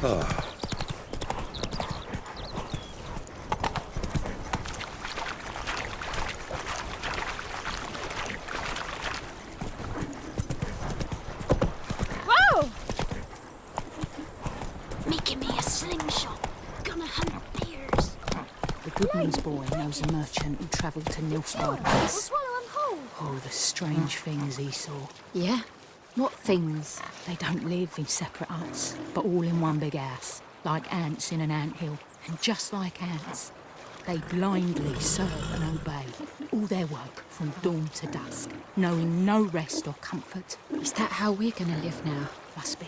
Ah, Whoa! Making me a slingshot. Gonna hunt bears. The Goodman's boy knows a merchant who travelled to Nilfgaard We'll once. swallow him whole. Oh, the strange things he saw. Yeah? What things? They don't live in separate huts, but all in one big house, like ants in an anthill. And just like ants, they blindly serve and obey all their work from dawn to dusk, knowing no rest or comfort. Is that how we're gonna live now? Must be.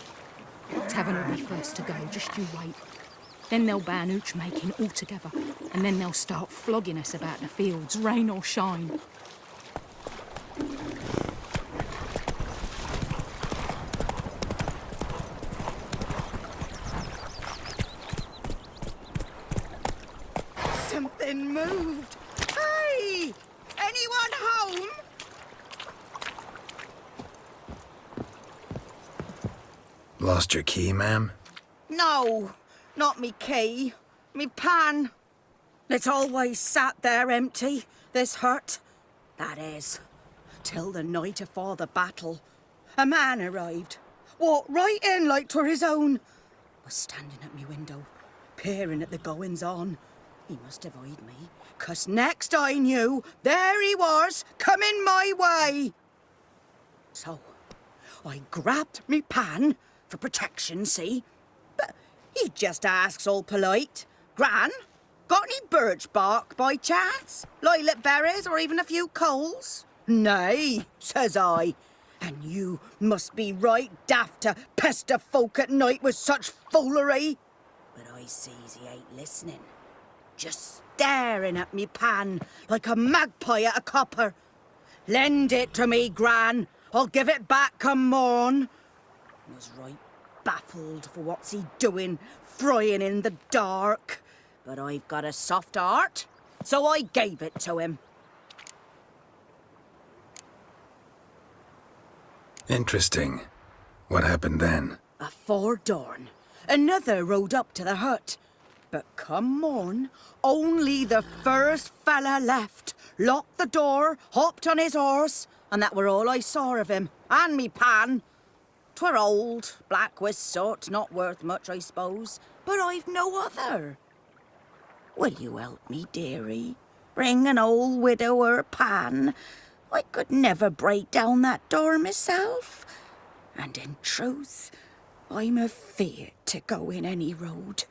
Tavern will be first to go, just you wait. Then they'll ban hooch making altogether, and then they'll start flogging us about the fields, rain or shine. Something moved. Hey! Anyone home? lost your key, ma'am? No, not me key. Me pan. It's always sat there empty, this hut. That is, till the night afore the battle. A man arrived. Walked right in like 'twere his own. Was standing at me window, peering at the goings-on. He must have eyed me, 'cause next I knew, there he was, coming my way. So, I grabbed me pan, for protection, see? But he just asks all polite, Gran, got any birch bark by chance? Lilac berries or even a few coals? Nay, says I. And you must be right daft to pester folk at night with such foolery. But I sees he ain't listening. Just staring at me pan like a magpie at a copper. Lend it to me, Gran. I'll give it back come morn. Was right baffled for what's he doing, frying in the dark. But I've got a soft heart, so I gave it to him. Interesting. What happened then? Afore dawn, another rode up to the hut. But come morn, only the first fella left, locked the door, hopped on his horse, and that were all I saw of him, and me pan. 'Twere old, black with soot, not worth much, I suppose, but I've no other. Will you help me, dearie? Bring an old widower pan. I could never break down that door myself. And in truth, I'm afeard to go in any road.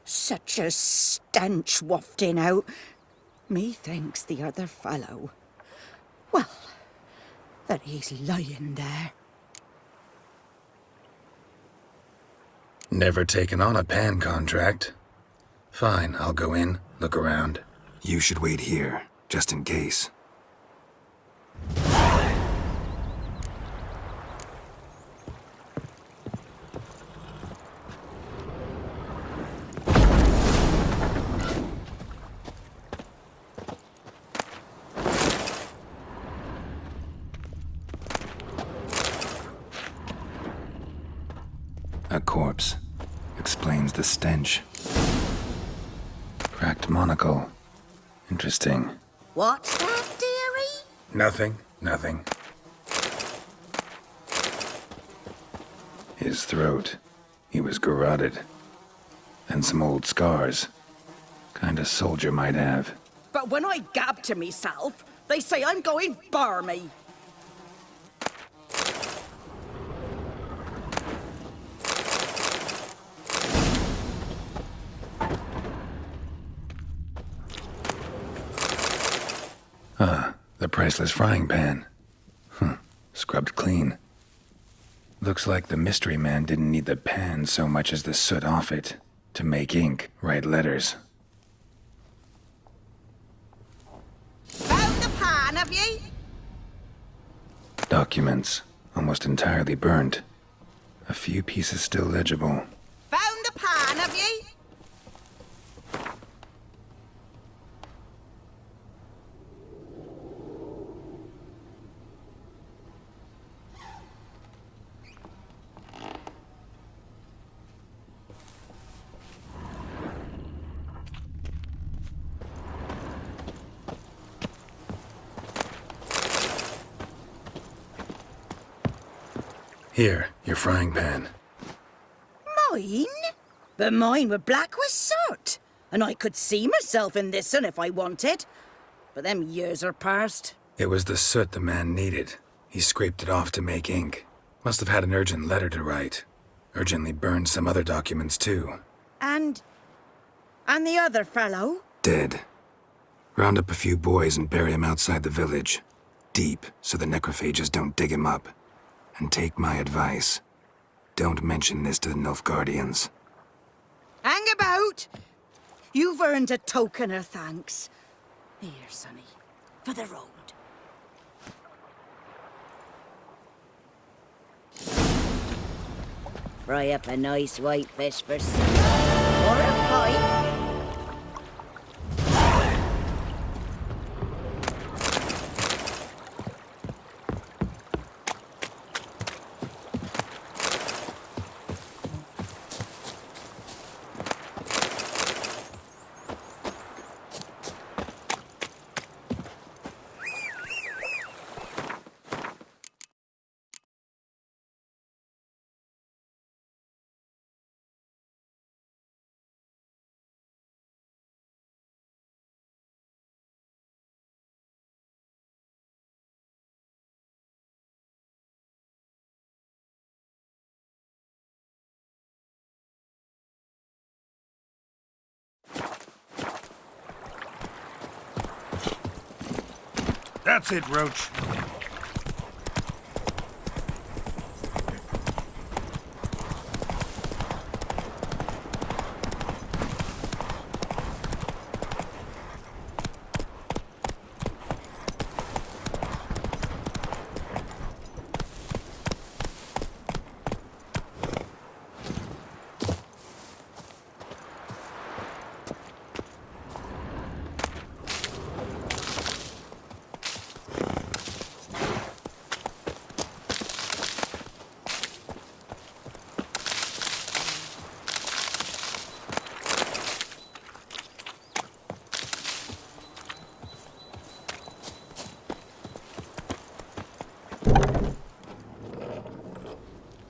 Such a stench wafting out. Methinks the other fellow, well, that he's lying there. Never taken on a pan contract. Fine, I'll go in, look around. You should wait here, just in case. A corpse. Explains the stench. Cracked monocle. Interesting. What's that, dearie? Nothing. His throat. He was garroted. And some old scars. Kinda soldier might have. But when I gab to myself, they say I'm going barmy. The priceless frying pan. Scrubbed clean. Looks like the mystery man didn't need the pan so much as the soot off it to make ink, write letters. Found the pan, have ye? Documents, almost entirely burnt. A few pieces still legible. Found the pan, have ye? Here, your frying pan. Mine? But mine were black with soot. And I could see myself in this one if I wanted. But them years are past. It was the soot the man needed. He scraped it off to make ink. Must have had an urgent letter to write. Urgently burned some other documents too. And the other fellow? Dead. Round up a few boys and bury him outside the village. Deep, so the necrophages don't dig him up. And take my advice. Don't mention this to the Nilfgaardians. Hang about! You've earned a token of thanks. Here, sonny, for the road. Fry up a nice white fish for soup. Or a pie. That's it, Roach.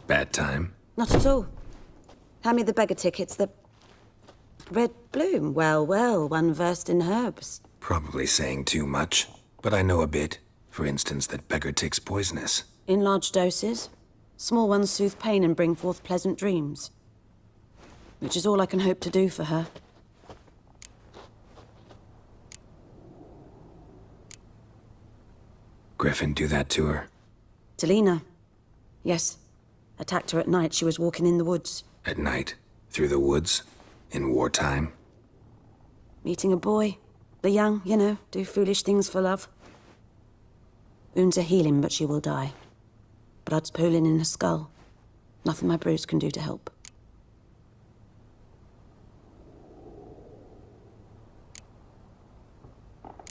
Bad time? Not at all. Hand me the beggar tickets, the... Red Bloom. Well, well, one versed in herbs. Probably saying too much, but I know a bit. For instance, that beggar tick's poisonous. In large doses. Small ones soothe pain and bring forth pleasant dreams. Which is all I can hope to do for her. Griffin do that to her? Delina. Yes. Attacked her at night. She was walking in the woods. At night? Through the woods? In wartime? Meeting a boy. The young, you know, do foolish things for love. Wounds are healing, but she will die. Blood's pooling in her skull. Nothing my bruise can do to help.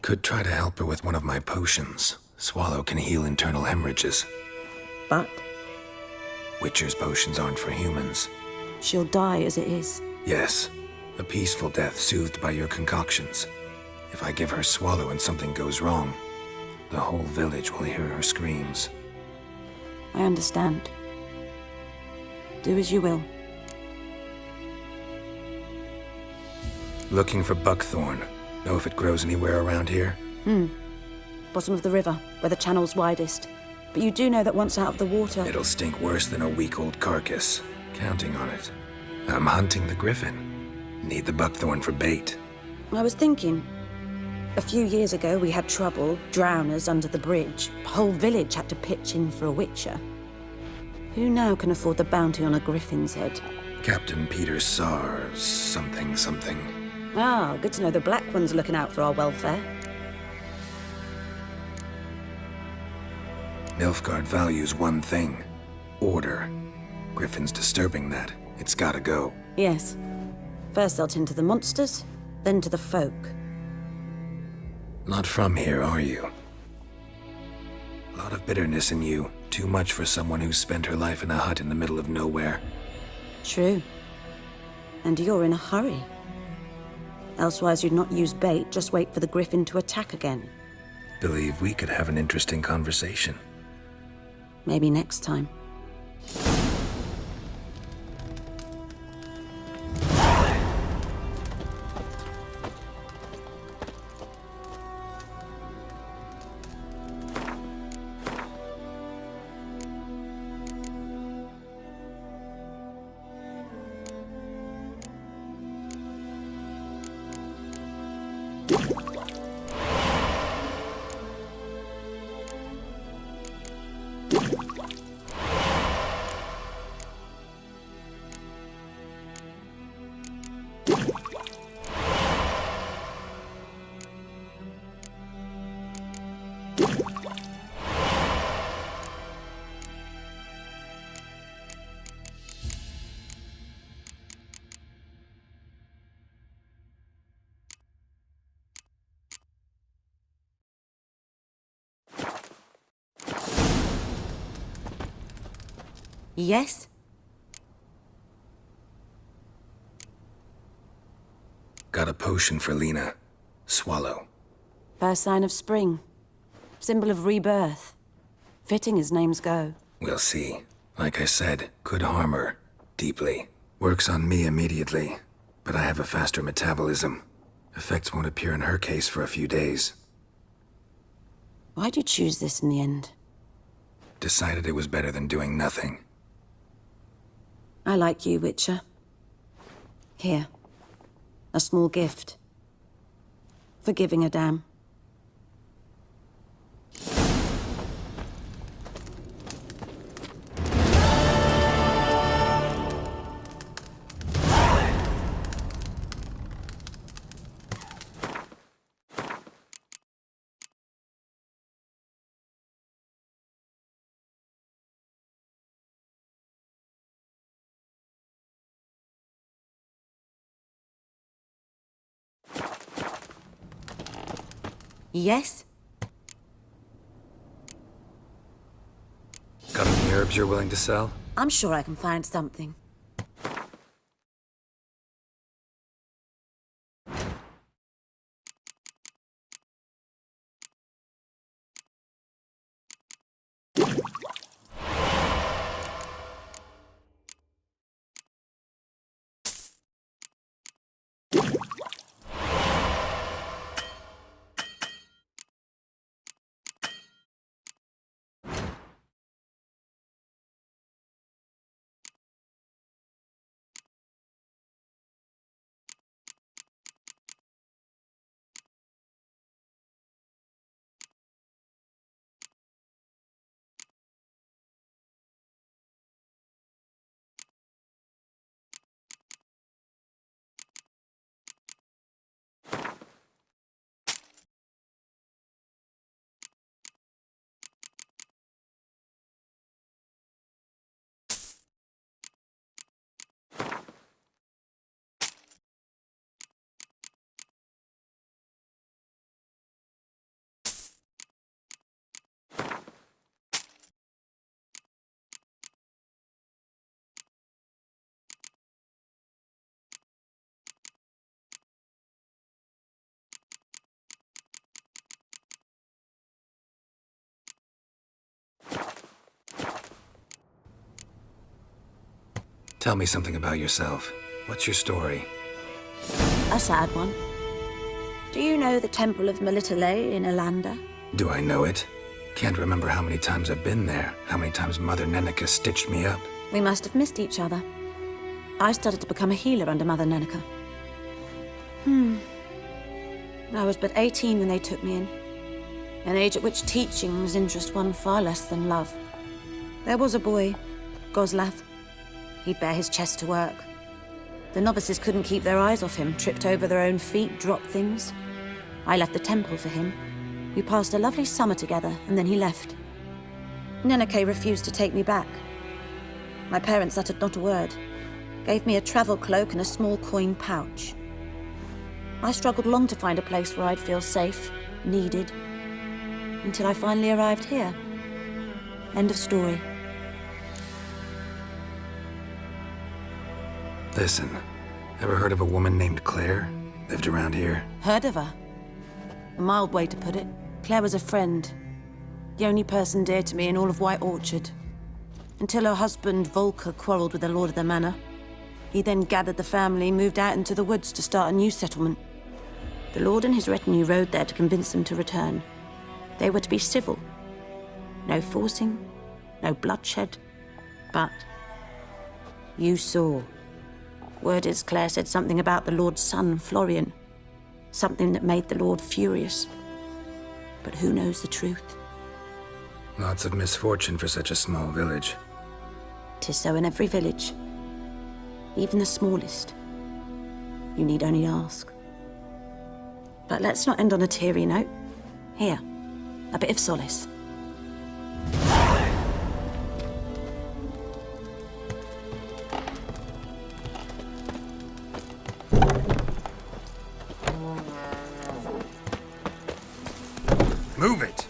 Could try to help her with one of my potions. Swallow can heal internal hemorrhages. But Witcher's potions aren't for humans. she'll die as it is. Yes, a peaceful death soothed by your concoctions. If I give her Swallow and something goes wrong, the whole village will hear her screams. I understand. Do as you will. Looking for buckthorn. Know if it grows anywhere around here? Bottom of the river, where the channel's widest. But you do know that once out of the water... It'll stink worse than a week-old carcass. Counting on it. I'm hunting the griffin. Need the buckthorn for bait. I was thinking... A few years ago, we had trouble, drowners under the bridge. The whole village had to pitch in for a witcher. Who now can afford the bounty on a griffin's head? Captain Peter Sar... something. Ah, good to know the Black One's looking out for our welfare. Nilfgaard values one thing. Order. Griffin's disturbing that. It's gotta go. Yes. First they'll tend to the monsters, then to the folk. Not from here, are you? A lot of bitterness in you. Too much for someone who's spent her life in a hut in the middle of nowhere. True. And you're in a hurry. Elsewise you'd not use bait, just wait for the griffin to attack again. Believe we could have an interesting conversation. Maybe next time. Yes? Got a potion for Lena. Swallow. First sign of spring. Symbol of rebirth. Fitting as names go. We'll see. Like I said, could harm her. Deeply. Works on me immediately. But I have a faster metabolism. Effects won't appear in her case for a few days. Why'd you choose this in the end? Decided it was better than doing nothing. I like you, Witcher. Here. A small gift. For giving a damn. Yes? Got any herbs you're willing to sell? I'm sure I can find something. Tell me something about yourself. What's your story? A sad one. Do you know the Temple of Melitele in Elanda? Do I know it? Can't remember how many times I've been there, how many times Mother Neneka stitched me up. We must have missed each other. I started to become a healer under Mother Neneka. I was but 18 when they took me in. An age at which teachings interest one far less than love. There was a boy, Goslav. He'd bare his chest to work. The novices couldn't keep their eyes off him, tripped over their own feet, dropped things. I left the temple for him. We passed a lovely summer together, and then he left. Neneke refused to take me back. My parents uttered not a word, gave me a travel cloak and a small coin pouch. I struggled long to find a place where I'd feel safe, needed, until I finally arrived here. End of story. Listen, ever heard of a woman named Claire? Lived around here? Heard of her? A mild way to put it. Claire was a friend. The only person dear to me in all of White Orchard. Until her husband, Volker, quarreled with the lord of the manor. He then gathered the family, moved out into the woods to start a new settlement. The lord and his retinue rode there to convince them to return. They were to be civil. No forcing, no bloodshed. But you saw. Word is Claire said something about the lord's son, Florian. Something that made the Lord furious. But who knows the truth? Lots of misfortune for such a small village. 'Tis so in every village. Even the smallest. You need only ask. But let's not end on a teary note. Here, a bit of solace. Move it!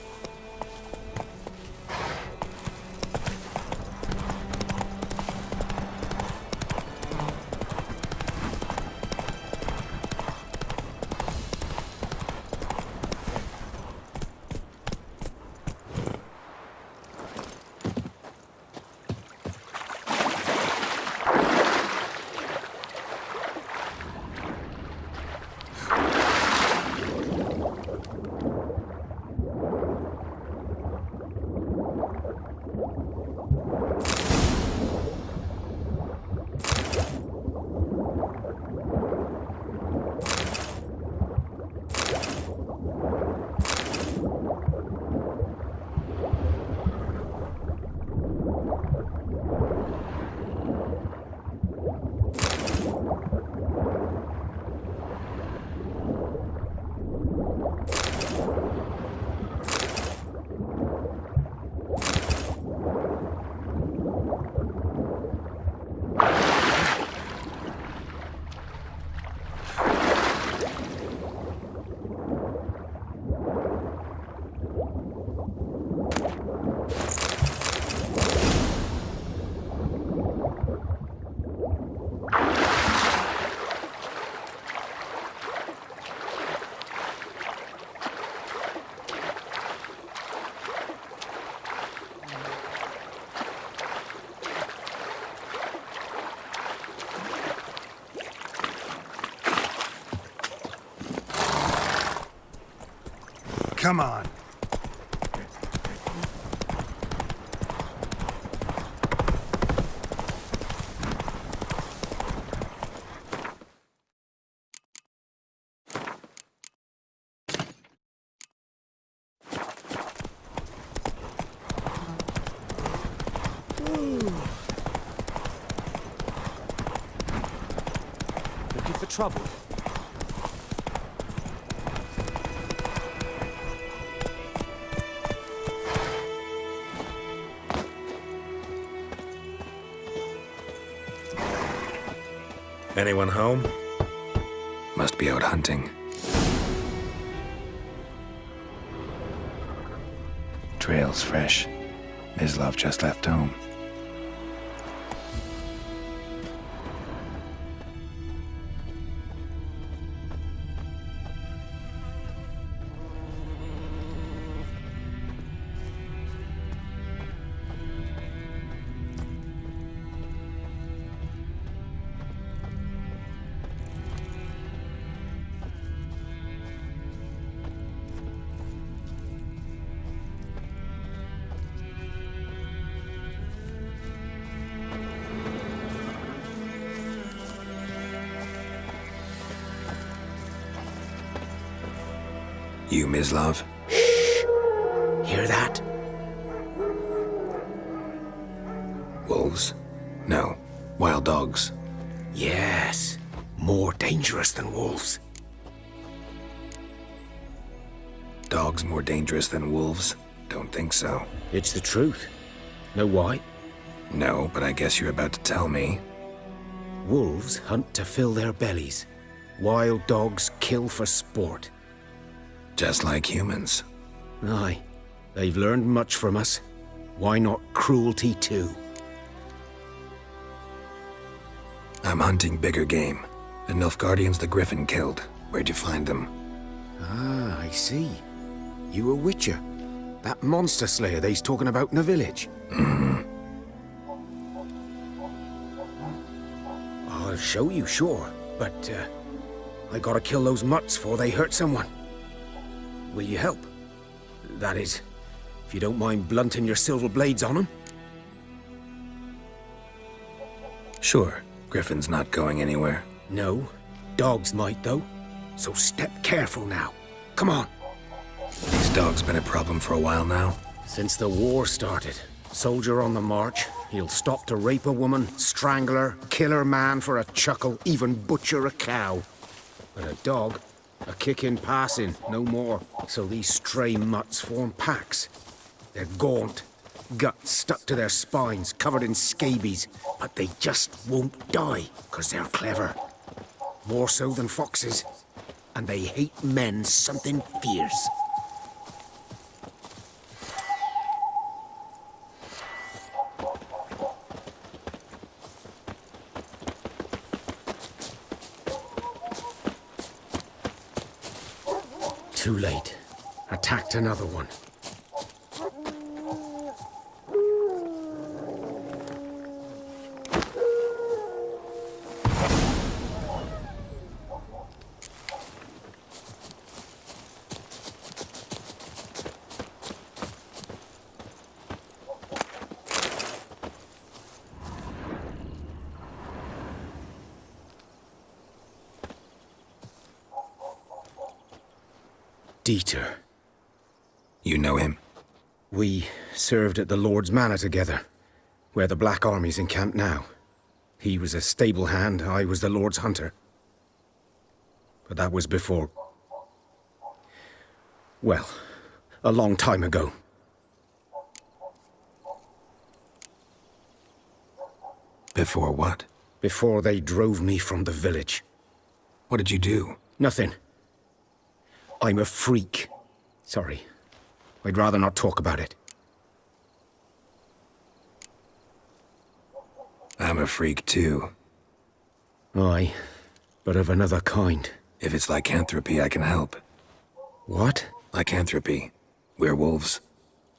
Come on. Looking for trouble? Anyone home? Must be out hunting. Trail's fresh. Mislav just left home. You, Mislav? Hear that? Wolves? No. Wild dogs. Yes. More dangerous than wolves. Dogs more dangerous than wolves? Don't think so. It's the truth. Know why? No, but I guess you're about to tell me. Wolves hunt to fill their bellies. Wild dogs kill for sport. Just like humans. Aye. They've learned much from us. Why not cruelty too? I'm hunting bigger game. The Nilfgaardians the Griffin killed. Where'd you find them? Ah, I see. You a witcher. That monster slayer they's talking about in the village. I'll show you, sure. But, I gotta kill those mutts before they hurt someone. Will you help? That is, if you don't mind blunting your silver blades on them. Sure. Griffin's not going anywhere. No. Dogs might, though. So step careful now. Come on. These dogs been a problem for a while now. Since the war started, soldier on the march, he'll stop to rape a woman, strangle her, kill her man for a chuckle, even butcher a cow. But a dog, a kick in passing, no more. So these stray mutts form packs. They're gaunt, guts stuck to their spines, covered in scabies, but they just won't die, 'cause they're clever. More so than foxes. And they hate men something fierce. Too late. Attacked another one. Dieter. You know him? We served at the Lord's Manor together, where the Black Army's encamped now. He was a stable hand, I was the Lord's hunter. But that was before... well, a long time ago. Before what? Before they drove me from the village. What did you do? Nothing. I'm a freak. Sorry. I'd rather not talk about it. I'm a freak too. Aye, but of another kind. If it's lycanthropy, I can help. What? Lycanthropy. Werewolves.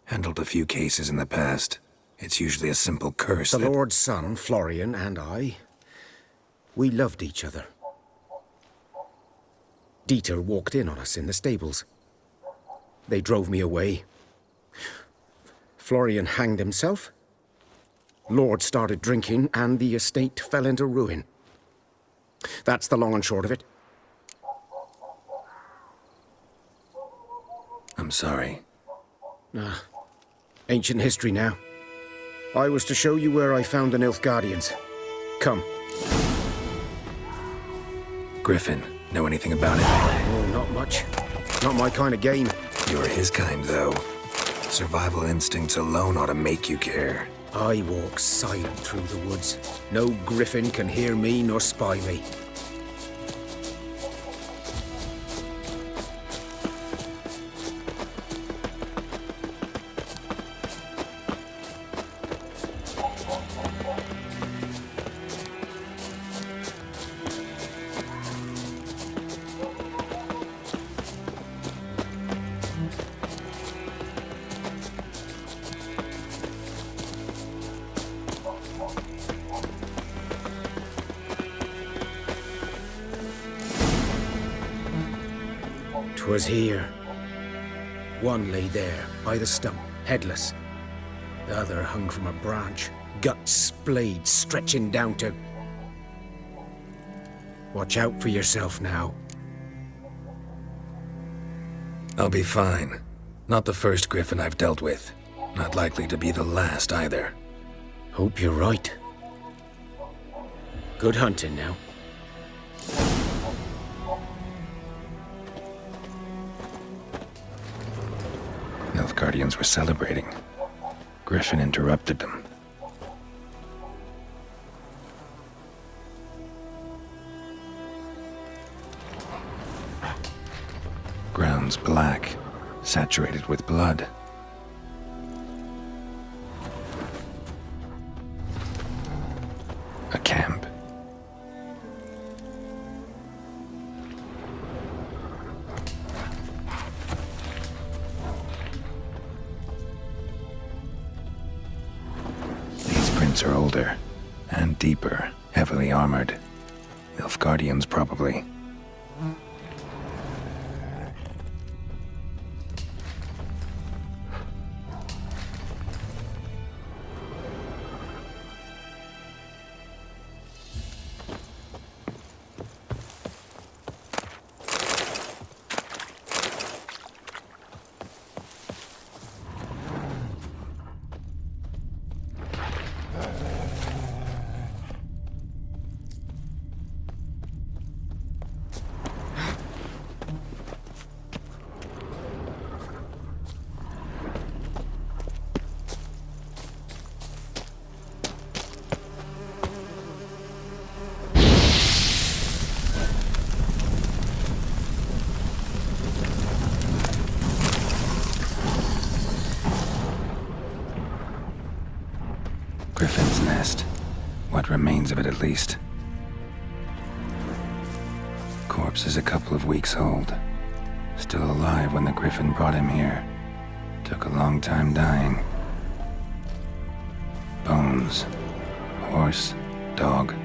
Handled a few cases in the past. It's usually a simple curse The that... Lord's son, Florian, and I, we loved each other. Dieter walked in on us in the stables. They drove me away. Florian hanged himself. Lord started drinking, and the estate fell into ruin. That's the long and short of it. I'm sorry. Ancient history now. I was to show you where I found the Nilfgaardians. Come. Griffin, know anything about it? Oh, not much. Not my kind of game. You're his kind, though. Survival instincts alone ought to make you care. I walk silent through the woods. No griffin can hear me nor spy me. Was here. One lay there, by the stump, headless. The other hung from a branch, guts splayed, stretching down to... Watch out for yourself now. I'll be fine. Not the first griffin I've dealt with. Not likely to be the last, either. Hope you're right. Good hunting now. Nilfgaardians were celebrating. Griffin interrupted them. Ground's black, saturated with blood. A camp. Are older and deeper, heavily armored. Nilfgaardians, probably. Griffin's nest. What remains of it, at least. Corpse is a couple of weeks old. Still alive when the Griffin brought him here. Took a long time dying. Bones. Horse, dog,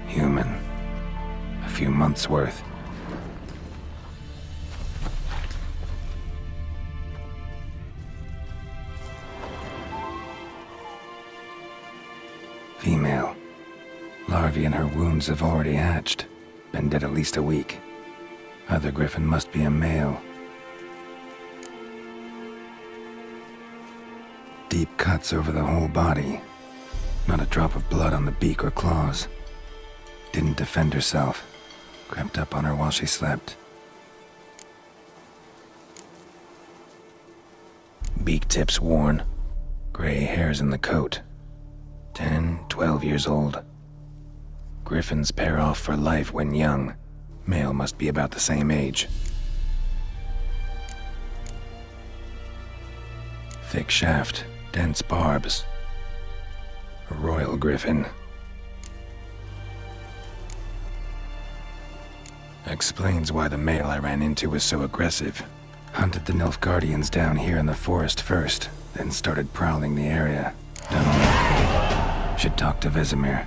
human. A few months' worth. Female. Larvae in her wounds have already hatched. Been dead at least a week. Other Griffin must be a male. Deep cuts over the whole body. Not a drop of blood on the beak or claws. Didn't defend herself. Crept up on her while she slept. Beak tips worn. Gray hairs in the coat. 10, 12 years old. Griffins pair off for life when young. Male must be about the same age. Thick shaft, dense barbs. A royal griffin. Explains why the male I ran into was so aggressive. Hunted the Nilfgaardians down here in the forest first, then started prowling the area. Done all okay. Should talk to Vesemir.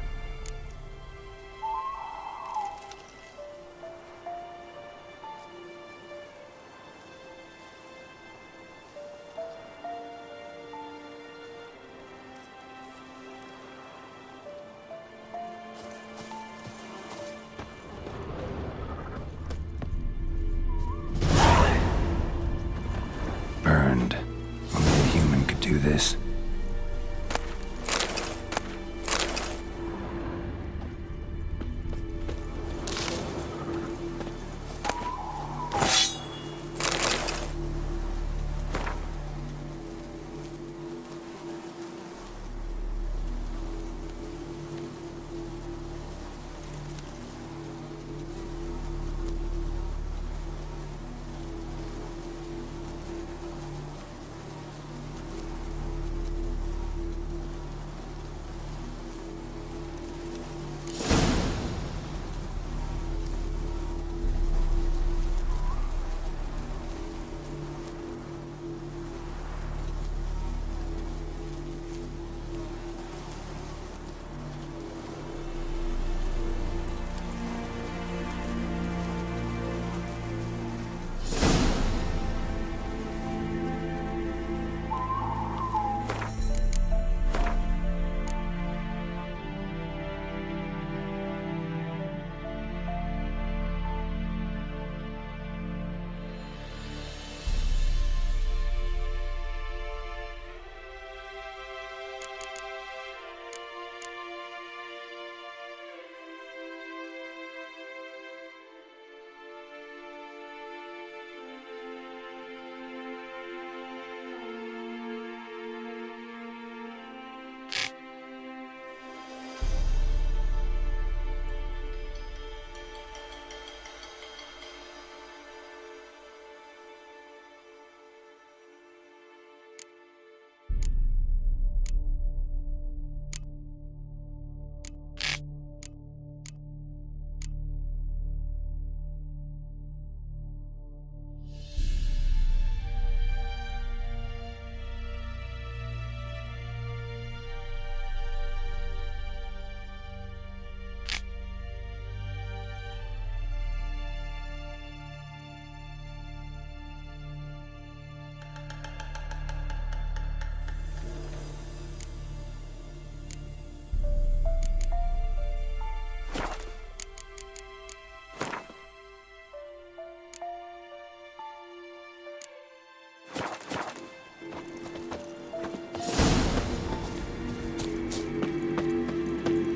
Burned. Only a human could do this.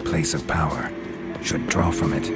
Place of power. Should draw from it.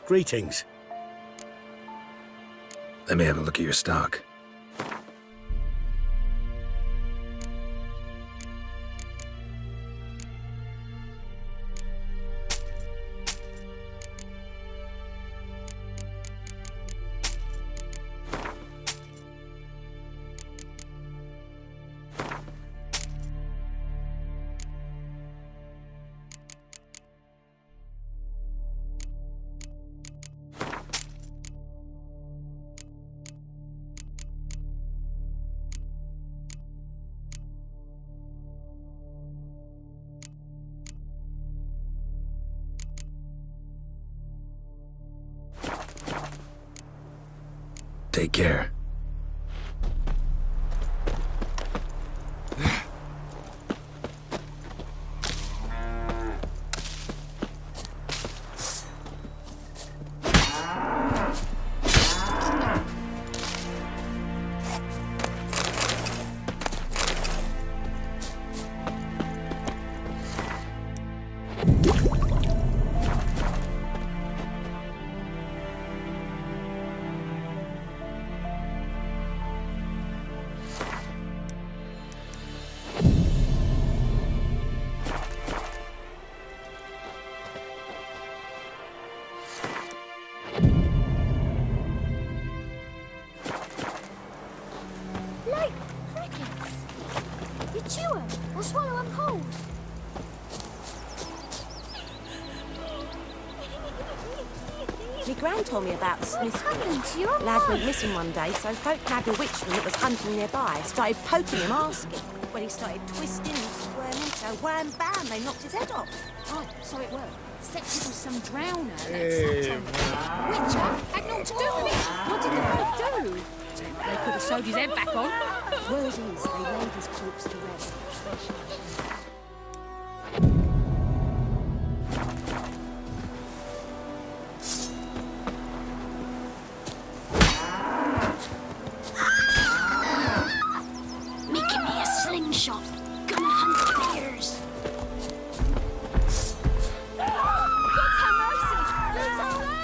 Greetings. Let me have a look at your stock. Take care. Like crickets. You chew 'em or swallow 'em whole. Me gran told me about the What's Smith happened to your lad mum? went missing one day, so folk nabbed a witchman that was hunting nearby. Started poking him, asking. When he started twisting and squirming, so wham bam, they knocked his head off. Right, so it worked. Septic was some drowner that slept on the Witcher had naught to do with it. What did the folk do? They could have sewed his head back on. Word is, they laid his corpse to rest. Making me a slingshot. Gonna hunt bears. God have mercy! He's alive!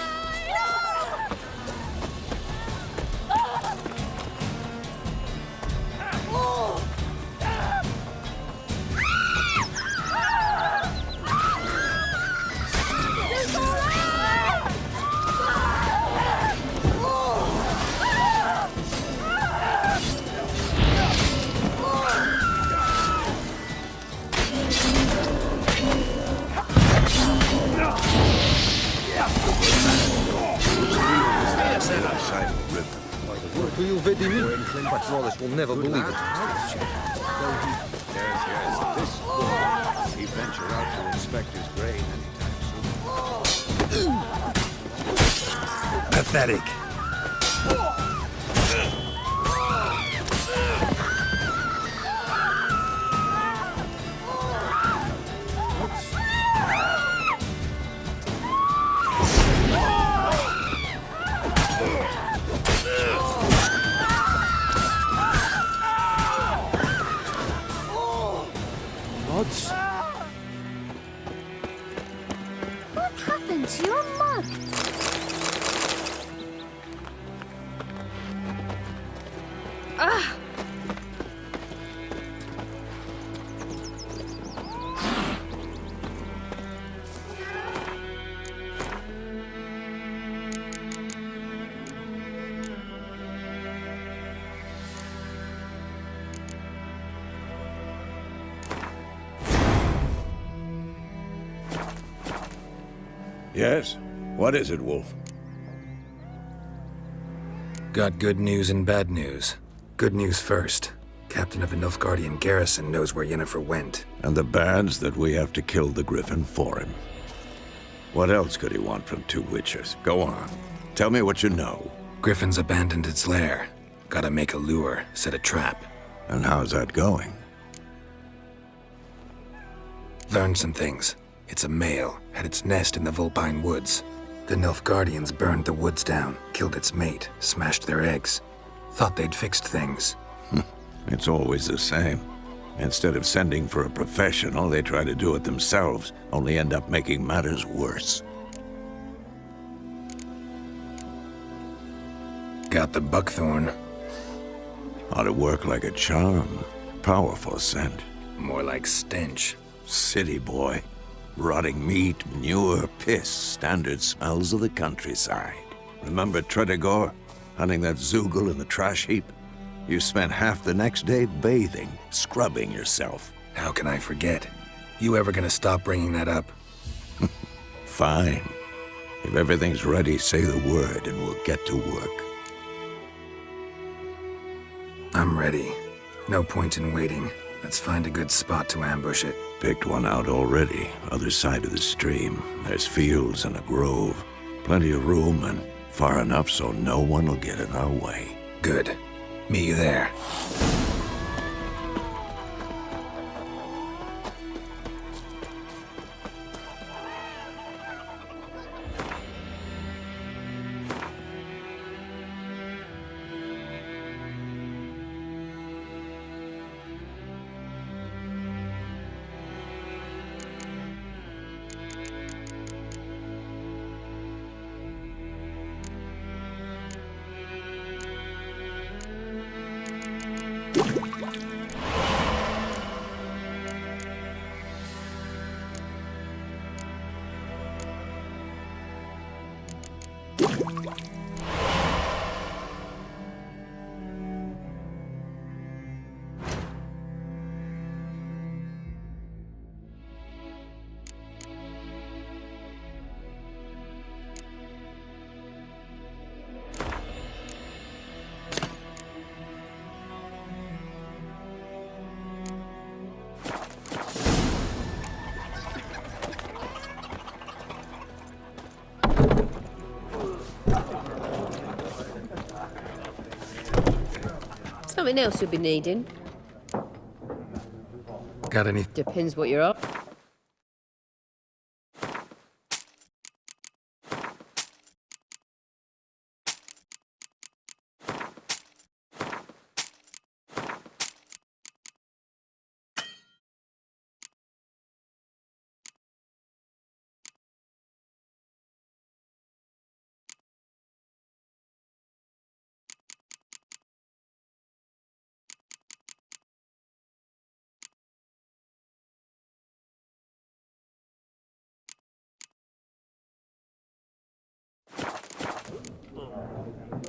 side of the river. What will you vedi me? Wallace will never believe it. Yes. This will he venture out to inspect his grain anytime soon. Pathetic. What happened to your mug? Yes? What is it, Wolf? Got good news and bad news. Good news first. Captain of the Nilfgaardian garrison knows where Yennefer went. And the bad's that we have to kill the Griffin for him. What else could he want from two witches? Go on. Tell me what you know. Griffin's abandoned its lair. Gotta make a lure, set a trap. And how's that going? Learned some things. It's a male, had its nest in the Vulpine Woods. The Nilfgaardians burned the woods down, killed its mate, smashed their eggs. Thought they'd fixed things. It's always the same. Instead of sending for a professional, they try to do it themselves, only end up making matters worse. Got the buckthorn. Ought to work like a charm. Powerful scent. More like stench. City boy. Rotting meat, manure, piss, standard smells of the countryside. Remember Tredegor? Hunting that Zoogle in the trash heap? You spent half the next day bathing, scrubbing yourself. How can I forget? You ever gonna stop bringing that up? Fine. If everything's ready, say the word and we'll get to work. I'm ready. No point in waiting. Let's find a good spot to ambush it. Picked one out already, other side of the stream. There's fields and a grove. Plenty of room and far enough so no one will get in our way. Good. Meet you there. Something else you'll be needing. Got any? Depends what you're up.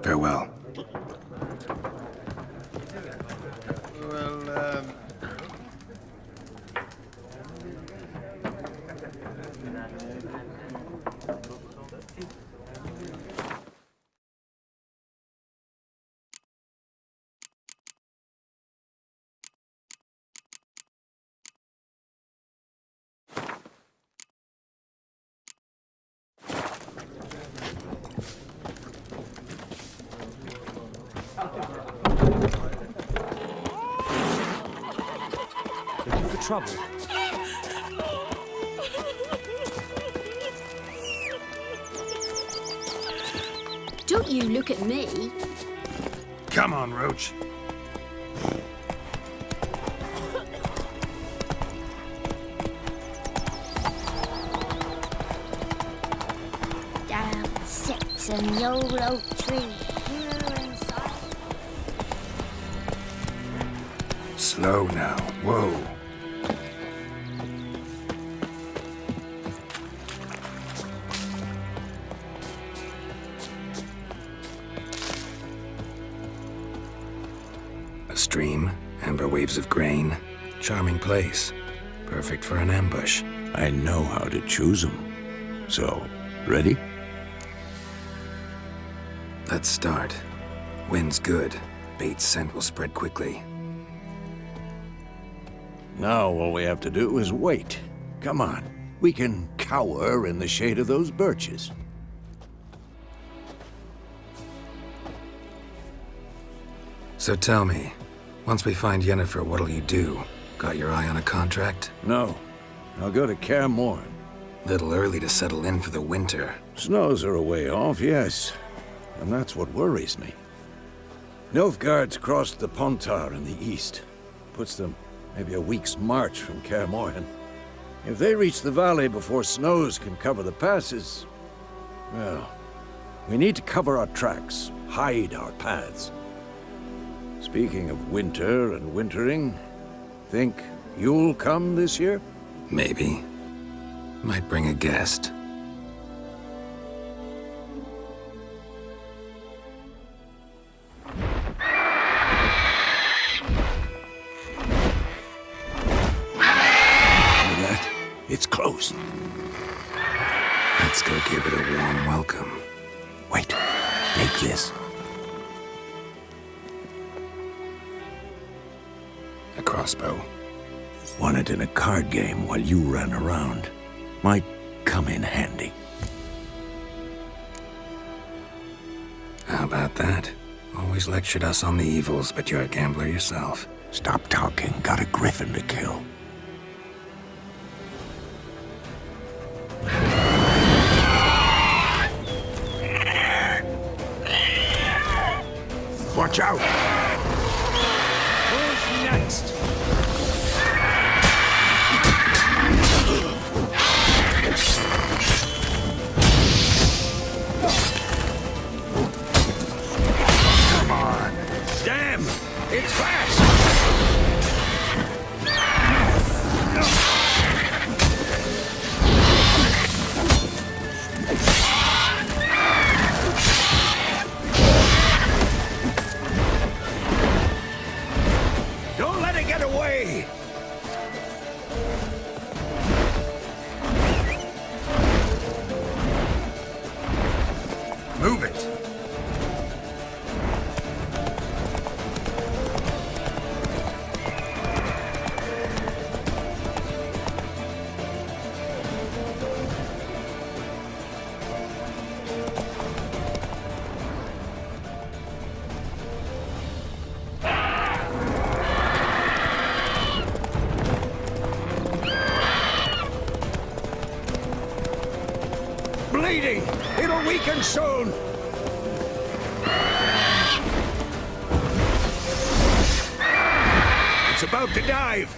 Farewell. trouble. Don't you look at me. Come on, Roach. Down sits in the old oak tree. Slow now. Whoa. A stream, amber waves of grain. Charming place. Perfect for an ambush. I know how to choose them. So, ready? Let's start. Wind's good. Bait's scent will spread quickly. Now all we have to do is wait. Come on. We can cower in the shade of those birches. So tell me, once we find Yennefer, what'll you do? Got your eye on a contract? No. I'll go to Kaer Morhen. Little early to settle in for the winter. Snows are a way off, yes. And that's what worries me. Nilfgaard's crossed the Pontar in the east. Puts them maybe a week's march from Kaer Morhen. If they reach the valley before snows can cover the passes, well, we need to cover our tracks, hide our paths. Speaking of winter and wintering, think you'll come this year? Maybe. Might bring a guest. It's close. Let's go give it a warm welcome. Wait, take this. A crossbow. Won it in a card game while you ran around. Might come in handy. How about that? Always lectured us on the evils, but you're a gambler yourself. Stop talking. Got a griffin to kill. Watch out! Who's next? Come on! Damn! It's fast! Don't let it get away! Move it! Bleeding! It'll weaken soon! It's about to dive!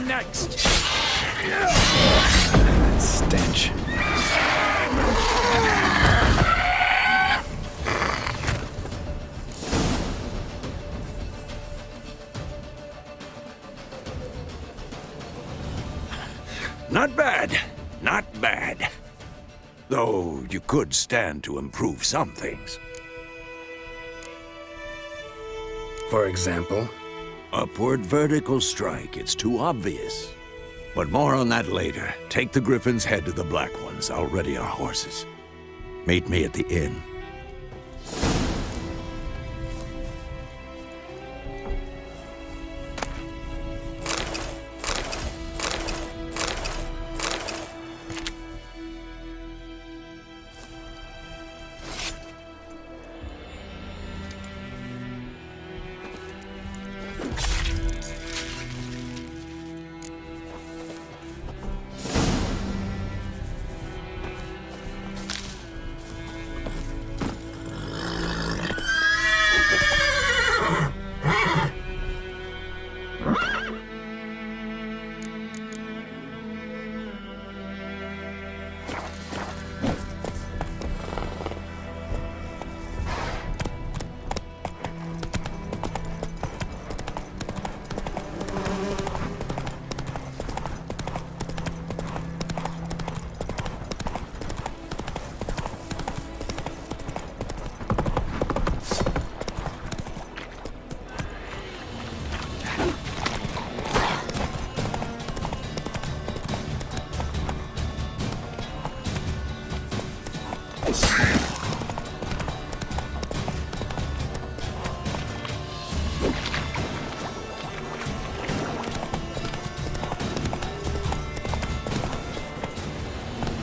Next. Stench. Not bad. Not bad. Though you could stand to improve some things. For example? Upward vertical strike. It's too obvious. But more on that later. Take the Griffin's head to the Black Ones. I'll ready our horses. Meet me at the inn.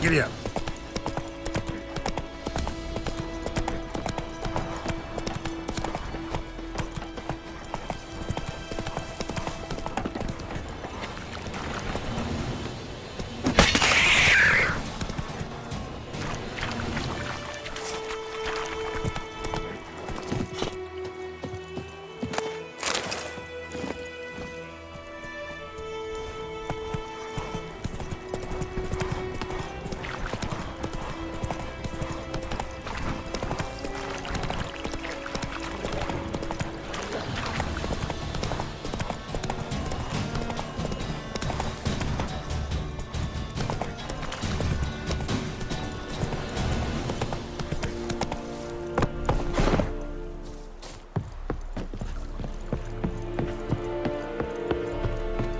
Giddy up.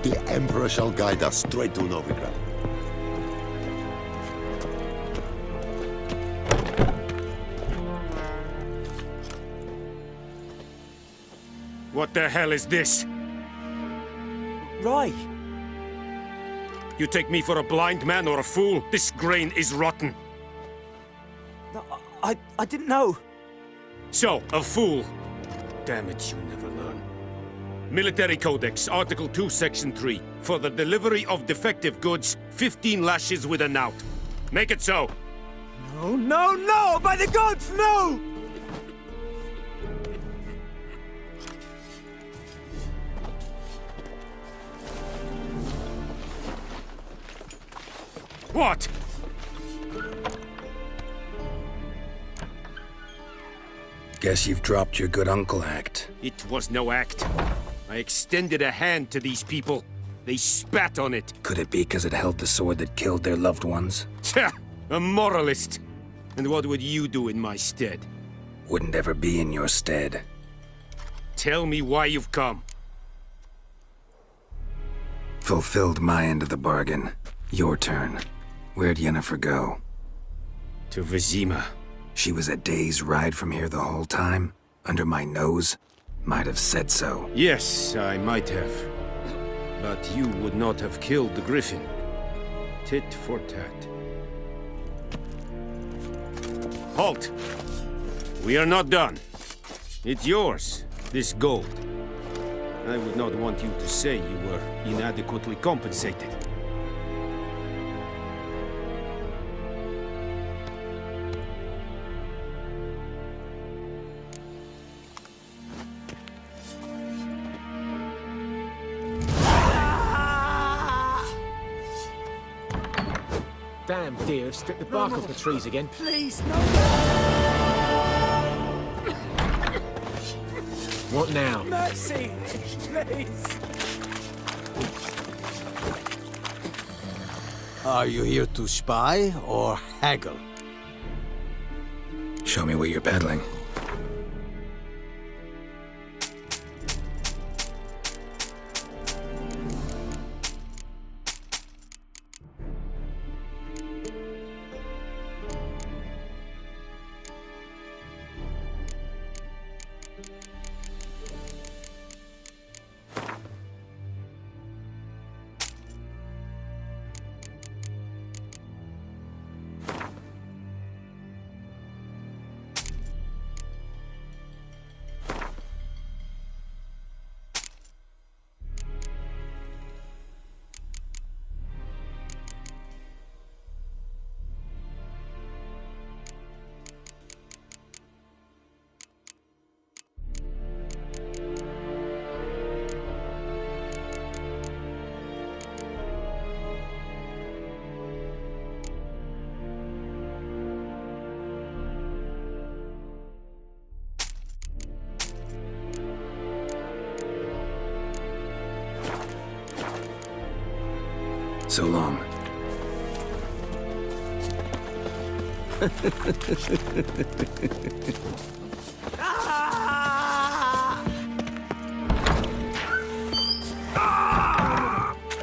The Emperor shall guide us straight to Novigrad. What the hell is this? Rye! You take me for a blind man or a fool? This grain is rotten. No, I didn't know. So, a fool. Damn it, you never learn. Military Codex, Article 2, Section 3. For the delivery of defective goods, 15 lashes with a knout. Make it so. No, no, no! By the gods, no! What? Guess you've dropped your good uncle act. It was no act. I extended a hand to these people. They spat on it. Could it be because it held the sword that killed their loved ones? Tja, a moralist. And what would you do in my stead? Wouldn't ever be in your stead. Tell me why you've come. Fulfilled my end of the bargain. Your turn. Where'd Yennefer go? To Vizima. She was a day's ride from here the whole time? Under my nose? Might have said so. Yes, I might have. But you would not have killed the Griffin. Tit for tat. Halt! We are not done. It's yours, this gold. I would not want you to say you were inadequately compensated. Damn deer have stripped the bark off the trees again. Please, no! What now? Mercy! Please! Are you here to spy or haggle? Show me what you're peddling. so long.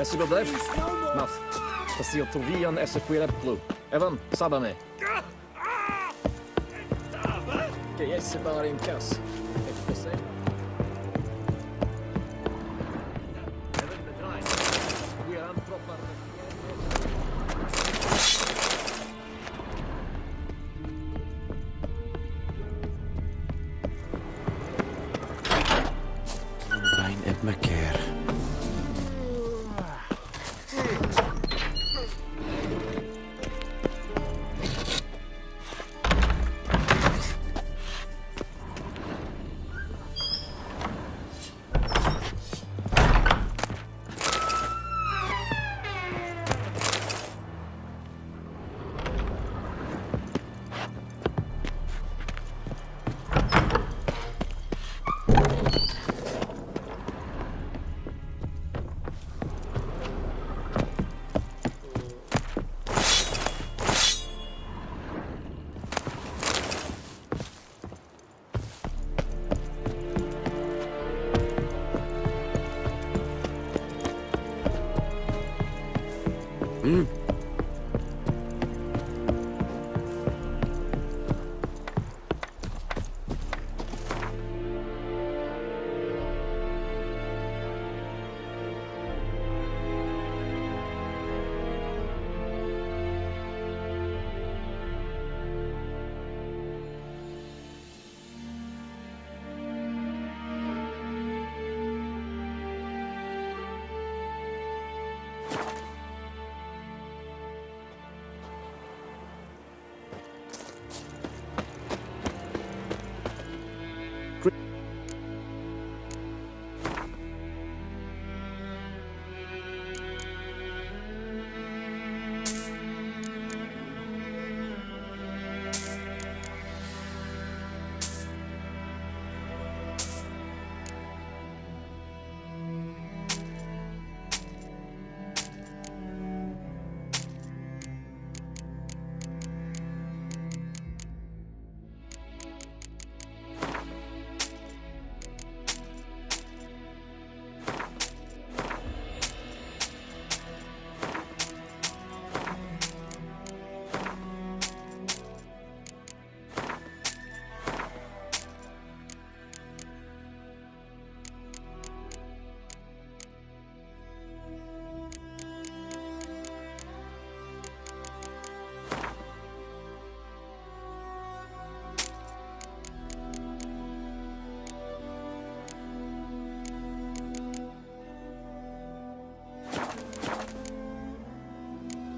Essig og Dev. Naf. Passil Tovian Essequira Blue. Evan, Sabame. Que esse bara in kass. Efter sig. Även med drej. Essequira proppar. Brian Edmaker.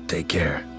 Take care.